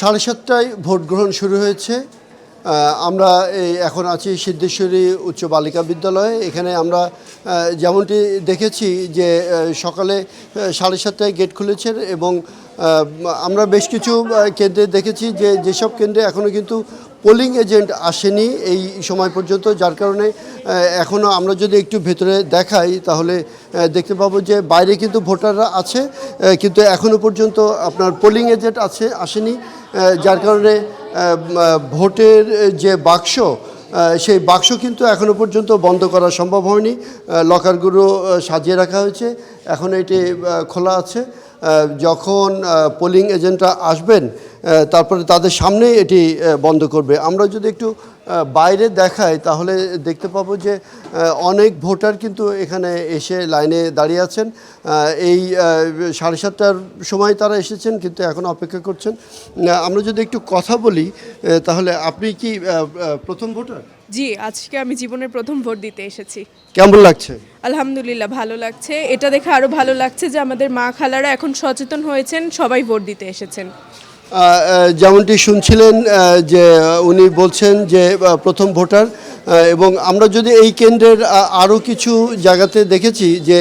7:30টায় vote গ্রহণ শুরু হয়েছে। আমরা এখন আছি সিদ্ধেশ্বরী উচ্চ বালিকা বিদ্যালয়ে। এখানে আমরা যেমনটি দেখেছি যে সকালে 7:30টায় গেট খুলেছেন এবং আমরা বেশ কিছু কেন্দ্রে দেখেছি যে যেসব কেন্দ্রে এখনও কিন্তু পোলিং এজেন্ট আসেনি এই সময় পর্যন্ত, যার কারণে এখনও আমরা যদি একটু ভেতরে দেখাই তাহলে দেখতে পাবো যে বাইরে কিন্তু ভোটাররা আছে, কিন্তু এখনও পর্যন্ত আপনার পোলিং এজেন্ট আসেনি, যার কারণে ভোটের যে বাক্স সেই বাক্স কিন্তু এখনও পর্যন্ত বন্ধ করা সম্ভব হয়নি। লকারগুলো সাজিয়ে রাখা হয়েছে, এখন এটি খোলা আছে। যখন পোলিং এজেন্টরা আসবেন তারপরে তাদের সামনে এটি বন্ধ করবে। আমরা যদি একটু বাইরে দেখাই তাহলে দেখতে পাবো যে অনেক ভোটার কিন্তু এখানে এসে লাইনে দাঁড়িয়ে আছেন। এই 7:30টার সময় তারা এসেছেন কিন্তু এখন অপেক্ষা করছেন। আমরা যদি একটু কথা বলি তাহলে আপনি কি প্রথম ভোটার? জি, আজকে আমি জীবনের প্রথম ভোট দিতে এসেছি। কেমন লাগছে? আলহামদুলিল্লাহ, ভালো লাগছে। এটা দেখে আরও ভালো লাগছে যে আমাদের মা খালারা এখন সচেতন হয়েছেন, সবাই ভোট দিতে এসেছেন। যেমনটি শুনছিলেন যে উনি বলছেন যে প্রথম ভোটার, এবং আমরা যদি এই কেন্দ্রের আরও কিছু জায়গাতে দেখেছি যে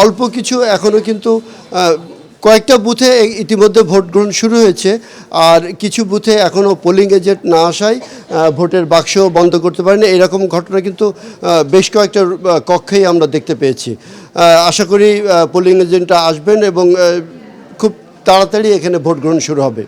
অল্প কিছু এখনও কিন্তু কয়েকটা বুথে ইতিমধ্যে ভোট গ্রহণ শুরু হয়েছে, আর কিছু বুথে এখনও পোলিং এজেন্ট না আসায় ভোটের বাক্স বন্ধ করতে পারেনি। এরকম ঘটনা কিন্তু বেশ কয়েকটা কক্ষেই আমরা দেখতে পেয়েছি। আশা করি পোলিং এজেন্টরা আসবেন এবং খুব তাড়াতাড়ি এখানে ভোট গ্রহণ শুরু হবে।